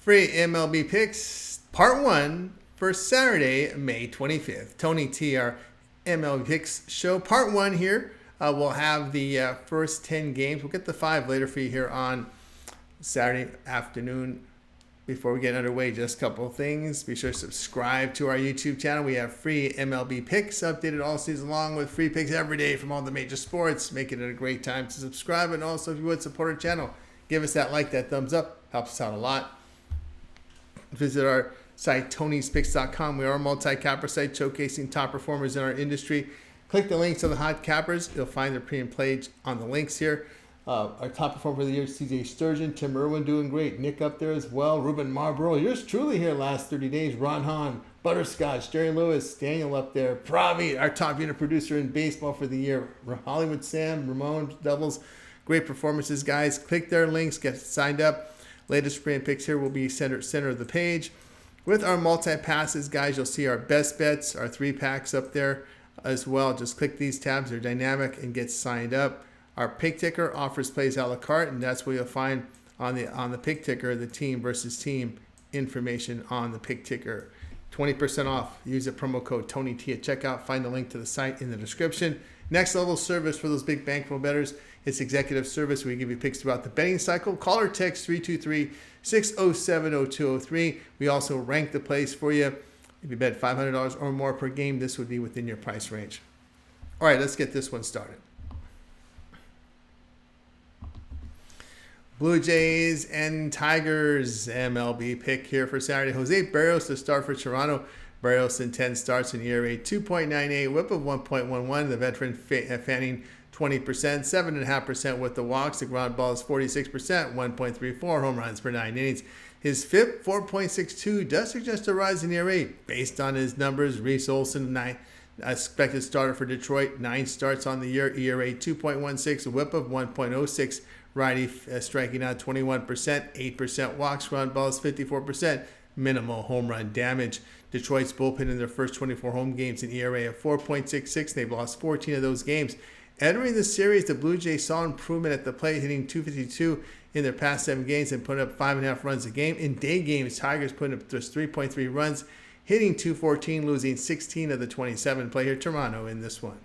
Free MLB picks, part 1 for Saturday, May 25th. Tony T, our MLB picks show, part 1 here. We'll have the first 10 games. We'll get the 5 later for you here on Saturday afternoon. Before we get underway, just a couple of things. Be sure to subscribe to our YouTube channel. We have free MLB picks updated all season long with free picks every day from all the major sports, making it a great time to subscribe. And also, if you would support our channel, give us that like, that thumbs up. Helps us out a lot. Visit our site, Tony'sPicks.com. We are a multi-capper site showcasing top performers in our industry. Click the links on the hot cappers. You'll find the pre and page on the links here. Our top performer of the year, CJ Sturgeon. Tim Irwin doing great. Nick up there as well. Ruben Marlboro. Yours truly here last 30 days. Ron Hahn, Butterscotch, Jerry Lewis, Daniel up there. Pravi, our top unit producer in baseball for the year. Hollywood Sam, Ramon, Devils. Great performances, guys. Click their links. Get signed up. Latest pre and picks here will be center of the page. With our multi-passes, guys, you'll see our best bets, our 3-packs up there as well. Just click these tabs. They're dynamic and get signed up. Our pick ticker offers plays a la carte, and that's where you'll find on the pick ticker the team versus team information on the pick ticker. 20% off. Use the promo code TonyT at checkout. Find the link to the site in the description. Next level service for those big bankroll bettors. It's executive service. We give you picks throughout the betting cycle. Call or text 323-607-0203. We also rank the plays for you. If you bet $500 or more per game, this would be within your price range. All right, let's get this one started. Blue Jays and Tigers MLB pick here for Saturday. Jose Barrios to start for Toronto. Barrios in 10 starts, an ERA 2.98, whip of 1.11. The veteran fanning 20%, 7.5% with the walks. The ground ball is 46%, 1.34 home runs per 9 innings. His FIP, 4.62, does suggest a rise in ERA. Based on his numbers, Reese Olson, expected starter for Detroit, 9 starts on the year, ERA 2.16, a whip of 1.06. Righty striking out 21%, 8% walks, ground balls 54%, minimal home run damage. Detroit's bullpen in their first 24 home games, an ERA of 4.66. They've lost 14 of those games. Entering the series, the Blue Jays saw improvement at the plate, hitting .252 in their past 7 games and putting up 5.5 runs a game. In day games, Tigers putting up just 3.3 runs, hitting .214, losing 16 of the 27. Play here, Toronto in this one.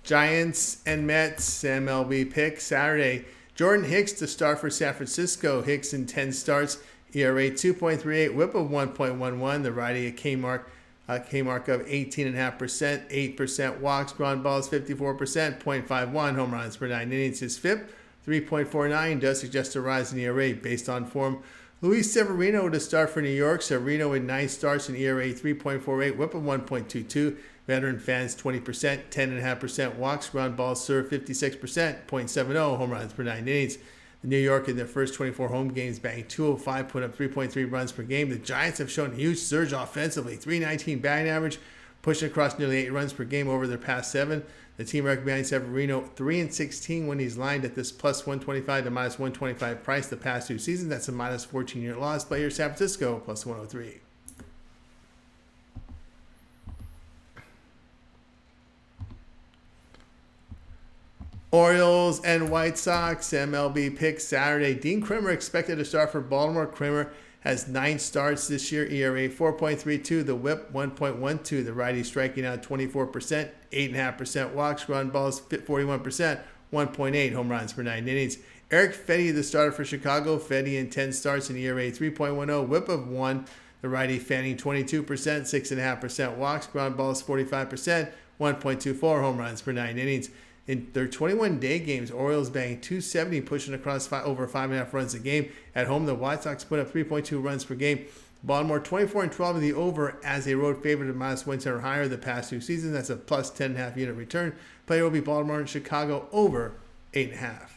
Giants and Mets MLB pick Saturday. Jordan Hicks to start for San Francisco. Hicks in 10 starts, ERA 2.38, whip of 1.11. The righty a K mark of 18.5%, 8% walks, ground balls 54%, 0.51 home runs per 9 innings. His FIP 3.49 does suggest a rise in ERA based on form. Luis Severino to start for New York. Severino in 9 starts, an ERA 3.48, whip of 1.22. Veteran fans 20%, 10.5% walks, ground balls served 56%, 0.70 home runs per 9 innings. The New York in their first 24 home games banked 205, put up 3.3 runs per game. The Giants have shown a huge surge offensively, 319 batting average, pushing across nearly 8 runs per game over their past 7. The team recommends Severino 3-16 when he's lined at this plus 125 to minus 125 price the past 2 seasons. That's a minus 14-year loss. Play here, San Francisco plus 103. Orioles and White Sox MLB pick Saturday. Dean Kremer expected to start for Baltimore. Kremer has 9 starts this year, ERA 4.32, the whip 1.12. The righty striking out 24%, 8.5% walks, ground balls 41%, 1.8 home runs per 9 innings. Eric Fedde, the starter for Chicago. Fedde in 10 starts, an ERA 3.10, whip of 1. The righty fanning 22%, 6.5% walks, ground balls 45%, 1.24 home runs per 9 innings. In their 21-day games, Orioles banged .270, pushing across over 5.5 runs a game. At home, the White Sox put up 3.2 runs per game. Baltimore 24-12 in the over as a road favorite at minus 110 or higher the past 2 seasons. That's a plus 10.5 unit return. Player will be Baltimore and Chicago over 8.5.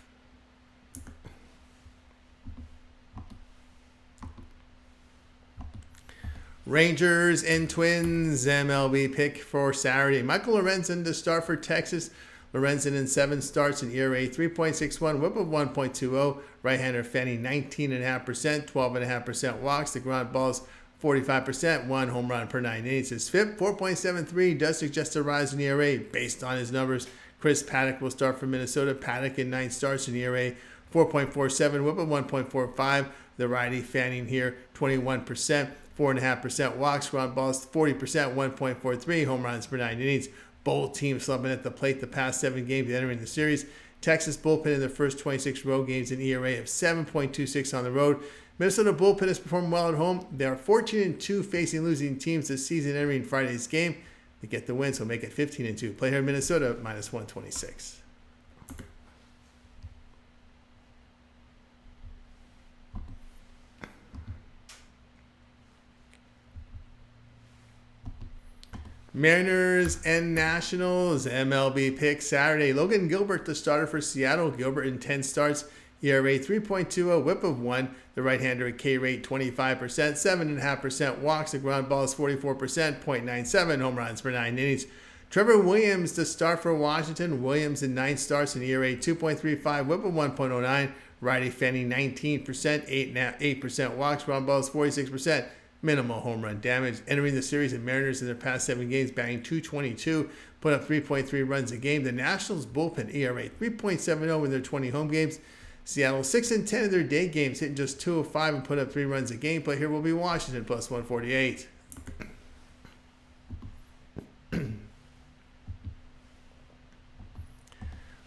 Rangers and Twins MLB pick for Saturday. Michael Lorenzen to start for Texas. Lorenzen in 7 starts, an ERA 3.61, whip of 1.20. Right-hander fanning 19.5%, 12.5% walks. The ground balls 45%, 1 home run per 9 innings. His FIP 4.73 does suggest a rise in ERA based on his numbers. Chris Paddock will start for Minnesota. Paddock in 9 starts, an ERA 4.47, whip of 1.45. The righty fanning here 21%, 4.5% walks, ground balls 40%, 1.43, home runs per 9 innings. Both teams slumping at the plate the past 7 games entering the series. Texas bullpen in their first 26 road games, an ERA of 7.26 on the road. Minnesota bullpen has performed well at home. They are 14-2 facing losing teams this season entering Friday's game. They get the win, so make it 15-2. Play here in Minnesota, minus 126. Mariners and Nationals, MLB pick Saturday. Logan Gilbert, the starter for Seattle. Gilbert in 10 starts, ERA 3.20, whip of 1. The right-hander at K rate 25%, 7.5% walks. The ground ball is 44%, 0.97 home runs per 9 innings. Trevor Williams, the start for Washington. Williams in 9 starts, an ERA 2.35, whip of 1.09. Righty fanning 19%, 8% walks. Ground ball is 46%. Minimal home run damage. Entering the series, the Mariners in their past 7 games batting .222, put up 3.3 runs a game. The Nationals bullpen ERA 3.70 in their 20 home games. Seattle 6-10 in their day games, hitting just .205 and put up 3 runs a game. Play here will be Washington plus 148.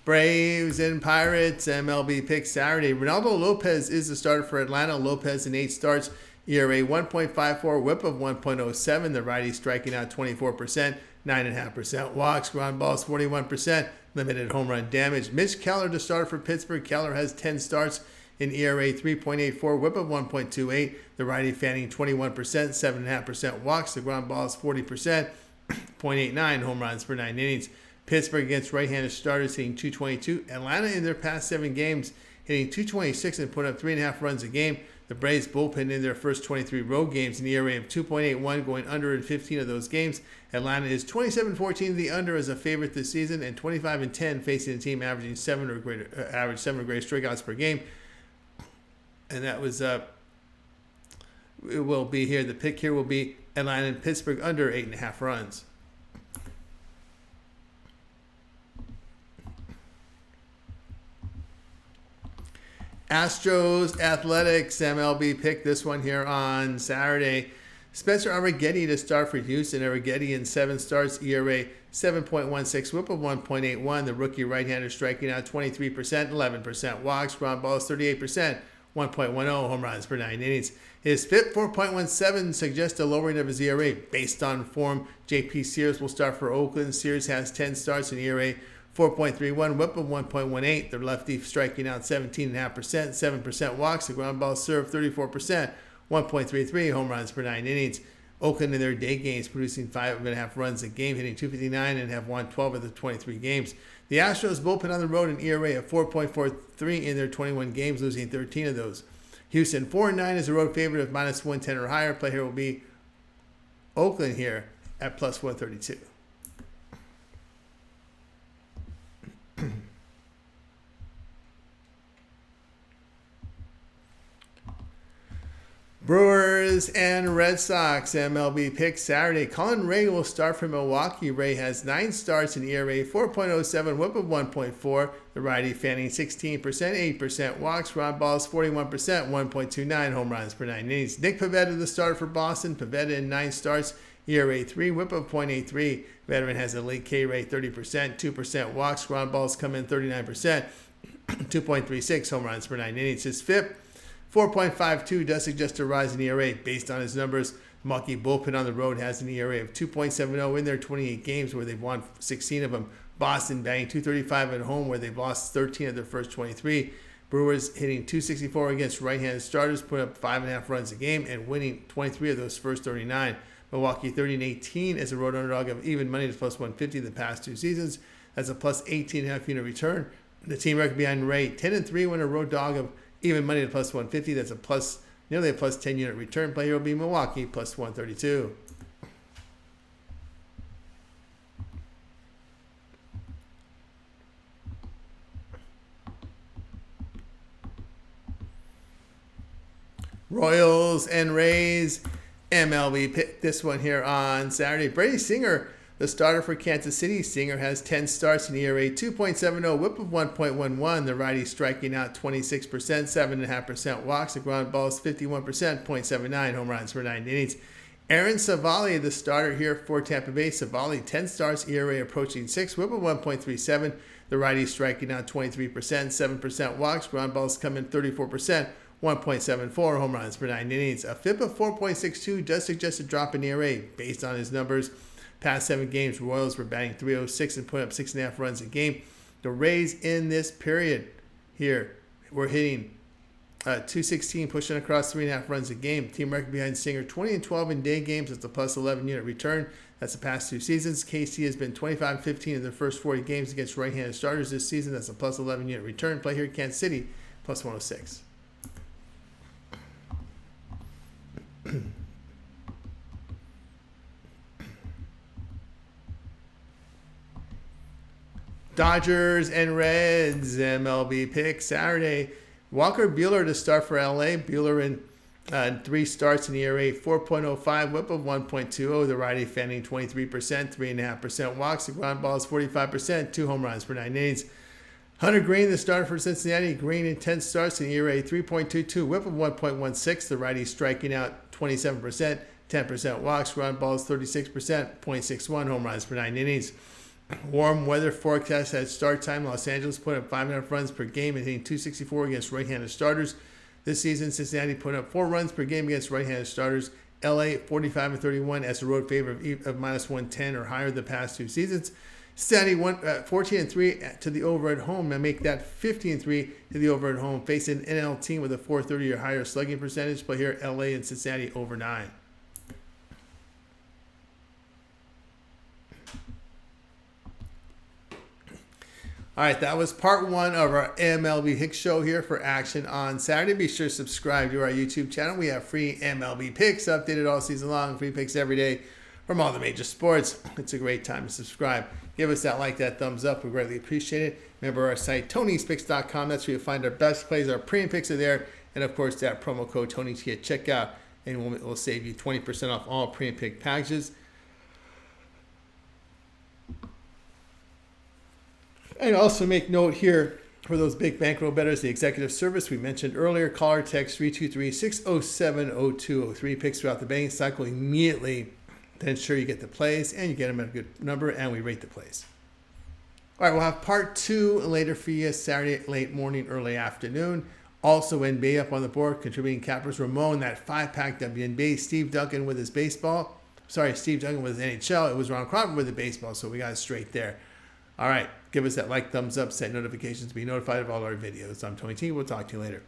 Braves and Pirates, MLB pick Saturday. Ronaldo Lopez is the starter for Atlanta. Lopez in 8 starts, ERA 1.54, whip of 1.07. The righty striking out 24%, 9.5% walks. Ground balls 41%, limited home run damage. Mitch Keller, the starter for Pittsburgh. Keller has 10 starts, in ERA 3.84, whip of 1.28. The righty fanning 21%, 7.5% walks. The ground ball is 40%, 0.89 home runs per 9 innings. Pittsburgh against right-handed starters hitting .222. Atlanta in their past 7 games hitting .226 and put up 3.5 runs a game. The Braves bullpen in their first 23 road games, an ERA of 2.81, going under in 15 of those games. Atlanta is 27-14 the under as a favorite this season, and 25-10 facing a team averaging 7 or greater strikeouts per game. And that was it will be here. The pick here will be Atlanta and Pittsburgh under 8.5 runs. Astros Athletics, MLB pick this one here on Saturday. Spencer Arrighetti to start for Houston. Arrighetti in 7 starts, ERA 7.16, whip of 1.81. The rookie right-hander striking out 23%, 11% walks. Ground balls 38%, 1.10 home runs per 9 innings. His FIP 4.17 suggests a lowering of his ERA based on form. J.P. Sears will start for Oakland. Sears has 10 starts in ERA 4.31, whip of 1.18. The lefty striking out 17.5%, 7% walks. The ground ball served 34%, 1.33 home runs per 9 innings. Oakland in their day games producing 5.5 runs a game, hitting .259 and have won 12 of the 23 games. The Astros bullpen on the road, an ERA of 4.43 in their 21 games, losing 13 of those. Houston 4-9 is a road favorite of minus 110 or higher. Play here will be Oakland here at plus 132. Brewers and Red Sox, MLB pick Saturday. Colin Ray will start for Milwaukee. Ray has 9 starts in ERA 4.07, whip of 1.4. The righty fanning 16%, 8% walks. Ground balls 41%, 1.29 home runs per 9 innings. Nick Pivetta, the starter for Boston. Pivetta in 9 starts, ERA 3, whip of 0.83. Veteran has a late K rate 30%, 2% walks. Ground balls come in 39%, 2.36 home runs per 9 innings. His FIP 4.52 does suggest a rise in ERA based on his numbers. Milwaukee bullpen on the road has an ERA of 2.70 in their 28 games where they've won 16 of them. Boston batting .235 at home where they've lost 13 of their first 23. Brewers hitting .264 against right-handed starters, putting up 5.5 runs a game and winning 23 of those first 39. Milwaukee 30-18 as a road underdog of even money to plus 150 the past 2 seasons. That's a plus 18.5 unit return. The team record behind Ray 10-3 when a road dog of even money to plus 150. That's a plus, nearly a plus 10 unit return. Player will be Milwaukee plus 132. Royals and Rays, MLB pick this one here on Saturday. Brady Singer The starter for Kansas City, Singer, has 10 starts in ERA 2.70, whip of 1.11. The righty striking out 26%, 7.5% walks. The ground balls 51%, .79 home runs per 9 innings. Aaron Savali, the starter here for Tampa Bay. Savali, 10 starts, ERA approaching 6, whip of 1.37. The righty striking out 23%, 7% walks. Ground balls come in 34%, 1.74 home runs per 9 innings. A FIP of 4.62 does suggest a drop in ERA based on his numbers. Past 7 games, Royals were batting .306 and putting up 6.5 runs a game. The Rays in this period here were hitting .216, pushing across 3.5 runs a game. Team record behind Singer, 20-12 in day games. It's a plus 11 unit return. That's the past 2 seasons. KC has been 25-15 in their first 40 games against right-handed starters this season. That's a plus 11 unit return. Play here at Kansas City, plus 106. Dodgers and Reds MLB pick Saturday. Walker Buehler to start for LA. Buehler in 3 starts in ERA 4.05, whip of 1.20. The righty fanning 23%, 3.5% walks. The ground ball is 45%, 2 home runs per 9 innings. Hunter Green, the starter for Cincinnati. Green in 10 starts in ERA 3.22, whip of 1.16. The righty striking out 27%, 10% walks. Ground ball is 36%, .61 home runs per 9 innings. Warm weather forecast at start time. Los Angeles put up 5.5 runs per game and hitting .264 against right-handed starters. This season, Cincinnati put up 4 runs per game against right-handed starters. LA 45-31 as a road favorite of minus 110 or higher the past 2 seasons. Cincinnati 14-3 to the over at home and make that 15-3 to the over at home. Facing an NL team with a .430 or higher slugging percentage. Play here LA and Cincinnati over 9. All right, that was part 1 of our MLB Hicks show here for action on Saturday. Be sure to subscribe to our YouTube channel. We have free MLB picks updated all season long, free picks every day from all the major sports. It's a great time to subscribe. Give us that like, that thumbs up. We greatly appreciate it. Remember our site, Tony'sPicks.com. That's where you'll find our best plays. Our premium picks are there. And, of course, that promo code TonyT at checkout. And we'll save you 20% off all premium pick packages. And also make note here for those big bankroll bettors, the executive service we mentioned earlier. Call or text 323-607-0203. Picks throughout the betting cycle immediately to ensure you get the plays and you get them at a good number, and we rate the plays. All right, we'll have part 2 later for you Saturday, late morning, early afternoon. Also NBA up on the board, contributing cappers. Ramon, that 5-pack WNBA. Steve Duncan with his baseball. Steve Duncan with his NHL. It was Ron Crawford with the baseball, so we got it straight there. All right, give us that like, thumbs up, set notifications to be notified of all our videos. I'm Tony T. We'll talk to you later.